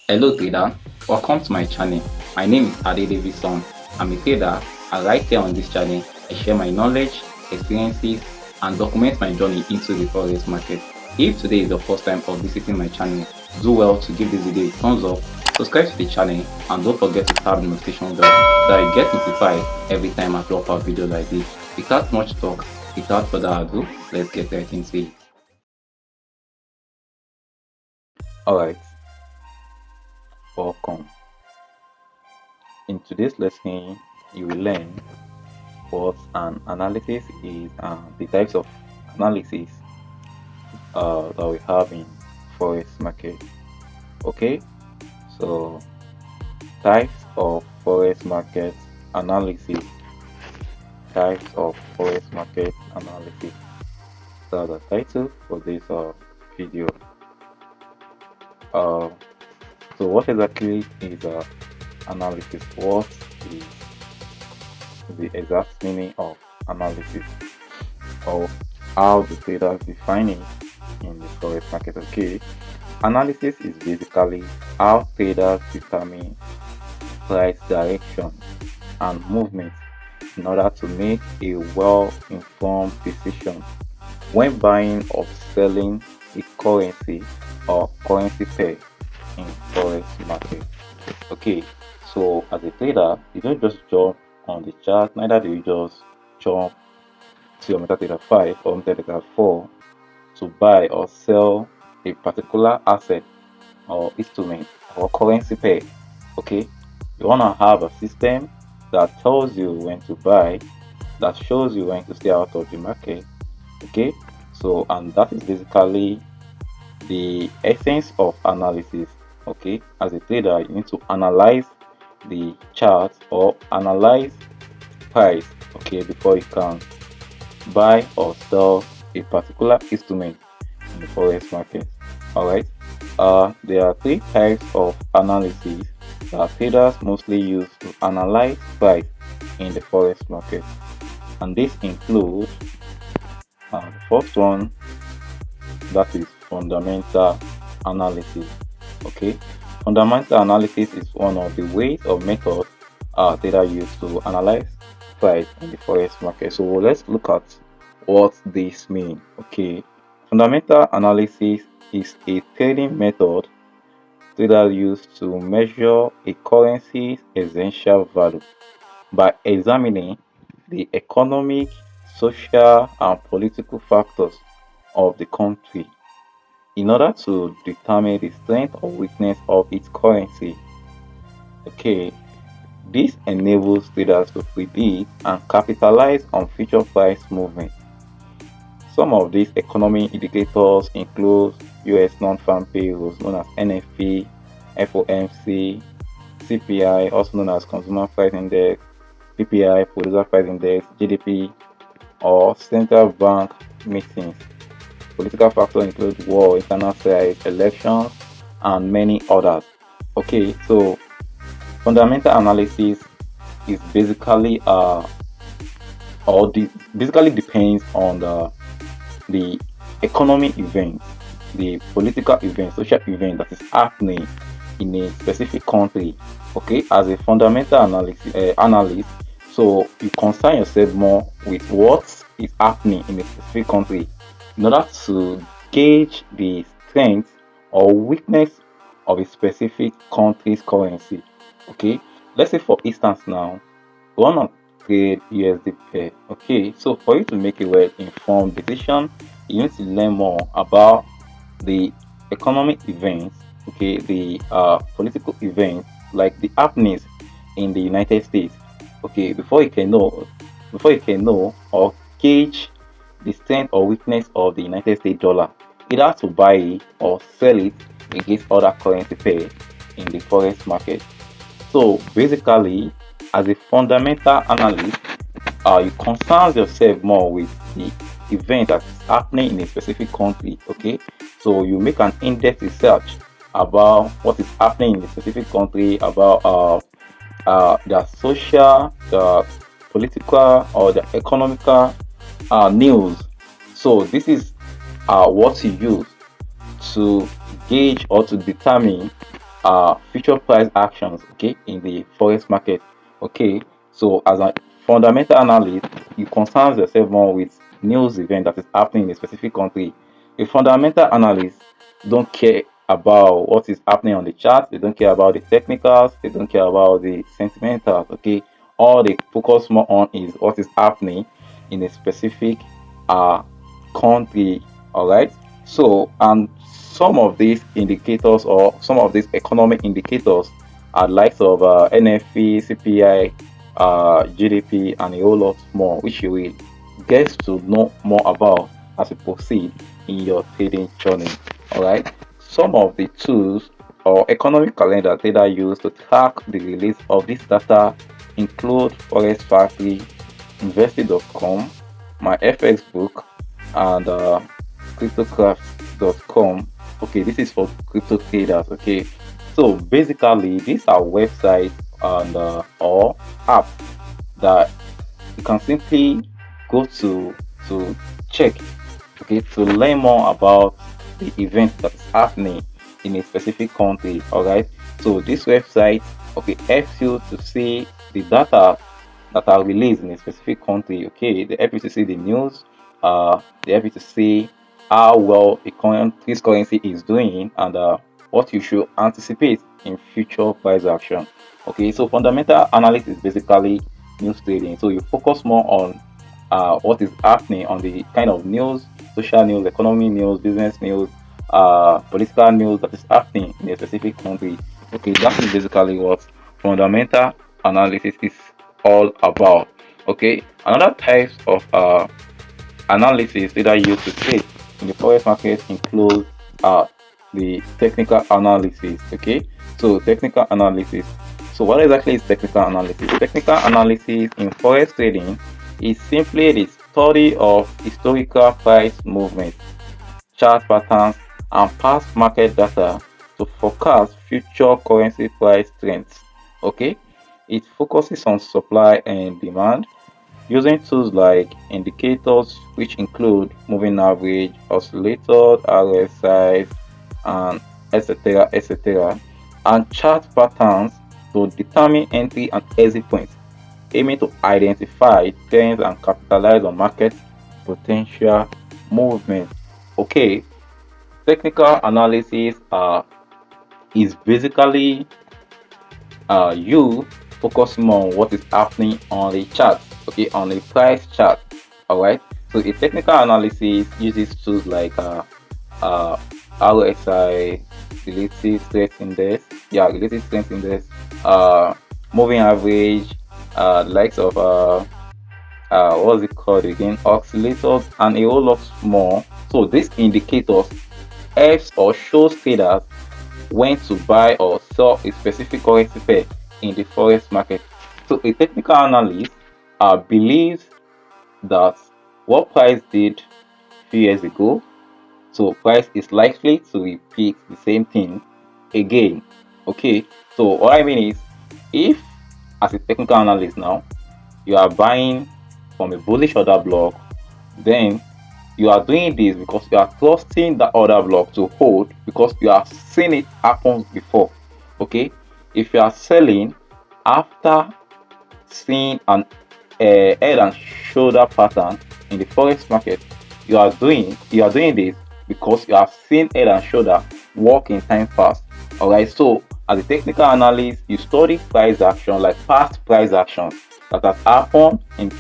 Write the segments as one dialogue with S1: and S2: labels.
S1: Hello trader, welcome to my channel. My name is AdeDavidson. I'm a trader, and right here on this channel, I share my knowledge, experiences, and document my journey into the forex market. If today is the first time of visiting my channel, do well to give this video a thumbs up, subscribe to the channel, and don't forget to tap the notification bell so that you get notified every time I upload a video like this. Without much talk, without further ado, let's get right into it. Alright, welcome. In today's lesson, you will learn what an analysis is and the types of analysis that we have in forex market. Okay, so types of forex market analysis. Types of forex market analysis. That's the title for this video. So what exactly is analysis? What is the exact meaning of analysis, or how the traders define it in the forex market? Okay, analysis is basically how traders determine price direction and movement in order to make a well-informed decision when buying or selling a currency or currency pair in forex market. Okay, so as a trader, you don't just jump on the chart, neither do you just jump to your MetaTrader 5 or MetaTrader 4 to buy or sell a particular asset or instrument or currency pair. Okay, you want to have a system that tells you when to buy, that shows you when to stay out of the market. Okay, so and that is basically the essence of analysis. Okay, as a trader, you need to analyze the chart or analyze price, okay, before you can buy or sell a particular instrument in the forex market. All right, there are three types of analysis that traders mostly use to analyze price in the forex market, and this includes the first one, that is fundamental analysis. Okay, fundamental analysis is one of the ways or methods traders use to analyze price in the forex market. So let's look at what this means. Okay, fundamental analysis is a trading method traders use to measure a currency's essential value by examining the economic, social, and political factors of the country in order to determine the strength or weakness of its currency. Okay, this enables traders to predict and capitalize on future price movement. Some of these economic indicators include US non-farm payrolls known as NFP, FOMC, CPI, also known as Consumer Price Index, PPI, Producer Price Index, GDP, or central bank meetings. Political factors include war, internal affairs, elections, and many others. Okay, so fundamental analysis is basically basically depends on the economic event, the political event, social event that is happening in a specific country. Okay, as a fundamental analyst, so you concern yourself more with what is happening in a specific country in order to gauge the strength or weakness of a specific country's currency. Okay, let's say for instance now, we want to trade USD pair. Okay, so for you to make a well-informed decision, you need to learn more about the economic events, okay, the political events, like the happenings in the United States. Okay, before you can know or gauge the strength or weakness of the United States dollar, either to buy it or sell it against other currency pair in the forex market. So basically, as a fundamental analyst, you concern yourself more with the event that is happening in a specific country. Okay, so you make an in-depth research about what is happening in a specific country, about the social, the political, or the economical news. So this is what you use to gauge or to determine future price actions, okay, in the forex market. Okay, so as a fundamental analyst, you concern yourself more with news event that is happening in a specific country. A fundamental analyst don't care about what is happening on the chart, they don't care about the technicals, they don't care about the sentimentals. Okay, all they focus more on is what is happening in a specific uh country. All right, so, and some of these indicators or some of these economic indicators are likes of NFP, CPI, GDP, and a whole lot more, which you will get to know more about as you proceed in your trading journey. All right. Some of the tools or economic calendar data used to track the release of this data include Forex Factory, Investing.com, my FX book, and cryptocraft.com. Okay, this is for crypto traders. Okay, so basically these are websites and or app that you can simply go to check, okay, to learn more about the event that's happening in a specific country. All right, so this website, okay, helps you to see the data that are released in a specific country. Okay, they help you to see the news, they help you to see how well a country's currency is doing, and what you should anticipate in future price action. Okay, so fundamental analysis is basically news trading. So you focus more on what is happening on the kind of news, social news, economy news, business news, political news that is happening in a specific country. Okay, that is basically what fundamental analysis is all about. Okay, another types of analysis that are used to trade in the forex market include uh, the technical analysis. Okay, so technical analysis. So what exactly is technical analysis? Technical analysis in forex trading is simply the study of historical price movement, chart patterns, and past market data to forecast future currency price trends. Okay, it focuses on supply and demand using tools like indicators, which include moving average, oscillators, RSIs, and etc., and chart patterns to determine entry and exit points, aiming to identify trends and capitalize on market potential movement. Okay, technical analysis is basically you focusing on what is happening on the chart, okay, on the price chart. All right, so a technical analysis uses tools like uh RSI, relative strength index, yeah, relative strength index, uh moving average, likes of what's it called again, oscillators, and a whole lot more. So these indicators helps or shows traders when to buy or sell a specific currency pair in the forex market. So a technical analyst believes that what price did few years ago, so price is likely to repeat the same thing again. Okay, so what I mean is, if as a technical analyst now you are buying from a bullish order block, then you are doing this because you are trusting the order block to hold because you have seen it happen before. Okay, if you are selling after seeing an head and shoulder pattern in the forex market, you are doing this because you have seen head and shoulder work in time past. All right, so as a technical analyst, you study price action like past price actions that has happened in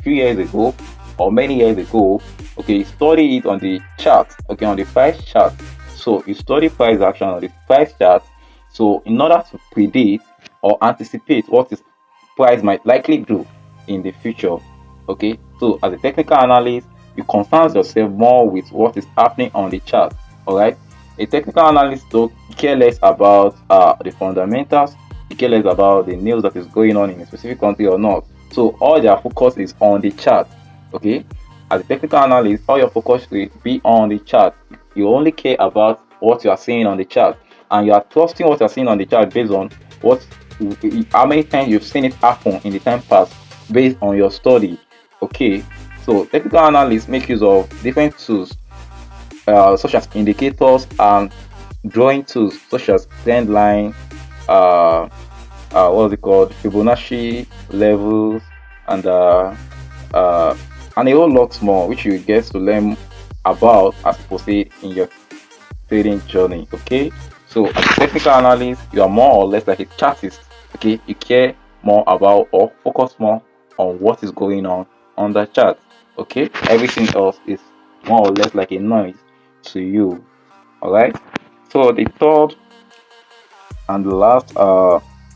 S1: few years ago or many years ago. Okay, you study it on the chart, okay, on the price chart. So you study price action on the price chart, so in order to predict or anticipate what is price might likely do in the future. Okay, so as a technical analyst, you concern yourself more with what is happening on the chart. All right, a technical analyst don't care less about the fundamentals, they care less about the news that is going on in a specific country or not. So all their focus is on the chart. Okay, as a technical analyst, all your focus will be on the chart. You only care about what you are seeing on the chart, and you are trusting what you are seeing on the chart based on what how many times you've seen it happen in the time past based on your study. Okay, so technical analysts make use of different tools such as indicators and drawing tools such as trend line, uh, what's it called, Fibonacci levels, and uh, and a whole lot more, which you get to learn about as proceed in your trading journey. Okay, so as a technical analyst, you are more or less like a chartist. Okay, you care more about or focus more on what is going on the chart. Okay, everything else is more or less like a noise to you. All right. So the third and the last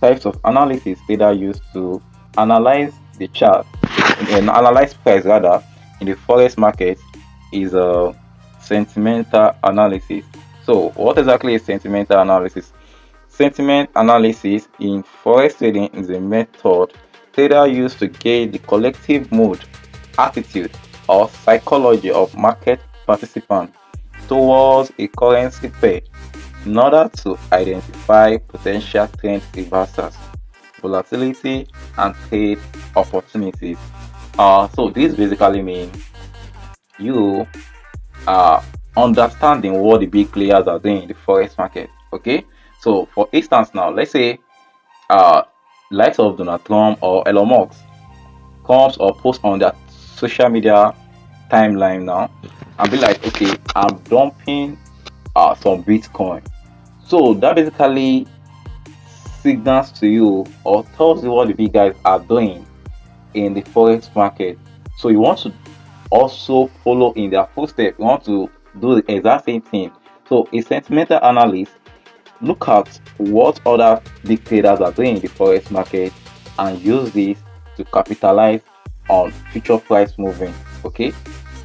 S1: types of analysis data used to analyze the chart and analyze price rather in the forex market is a sentimental analysis. So what exactly is sentimental analysis? Sentiment analysis in forex trading is a method data used to gauge the collective mood, attitude, or psychology of market participants towards a currency pair in order to identify potential trend reversals, volatility, and trade opportunities. So this basically means you are understanding what the big players are doing in the forex market. Okay, so for instance, now let's say uh likes of Donald Trump or Elon Musk comes or posts on their social media timeline now and be like, okay, I'm dumping some Bitcoin. So that basically signals to you or tells you what the big guys are doing in the forex market. So you want to also follow in their footsteps. You want to do the exact same thing. So a sentimental analyst look at what other big traders are doing in the forex market and use this to capitalize on future price movement. Okay,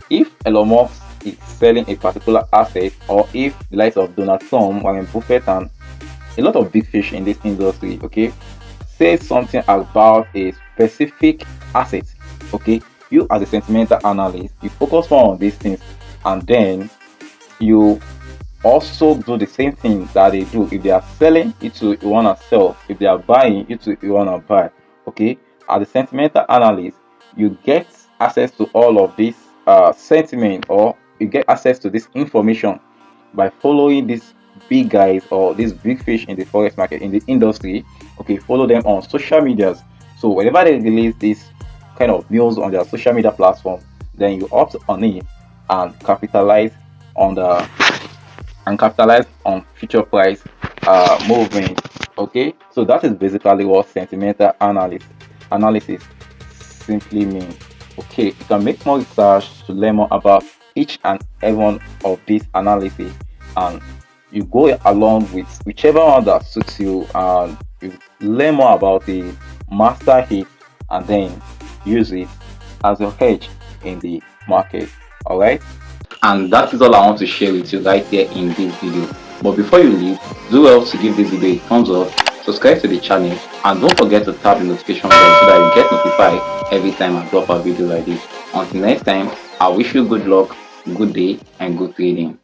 S1: if Elon Musk is selling a particular asset, or if the likes of Donald Trump, Warren Buffett, and a lot of big fish in this industry, okay, say something about a specific asset, okay, you as a sentimental analyst, you focus more on these things, and then you also do the same thing that they do. If they are selling, you too you want to sell. If they are buying, you too you want to buy. Okay, as a sentimental analyst, you get access to all of this sentiment, or you get access to this information by following these big guys or these big fish in the forex market in the industry. Okay, follow them on social medias. So whenever they release this kind of news on their social media platform, then you opt on it and on the capitalize on future price movement. Okay, so that is basically what sentimental analysis simply means. Okay, you can make more research to learn more about each and every one of these analysis, and you go along with whichever one that suits you, and you learn more about the master it, and then use it as a hedge in the market. All right, and that is all I want to share with you right here in this video. But before you leave, do well to give this video a thumbs up, subscribe to the channel, and don't forget to tap the notification bell so that you get notified every time I drop a video like this. Until next time, I wish you good luck, good day, and good trading.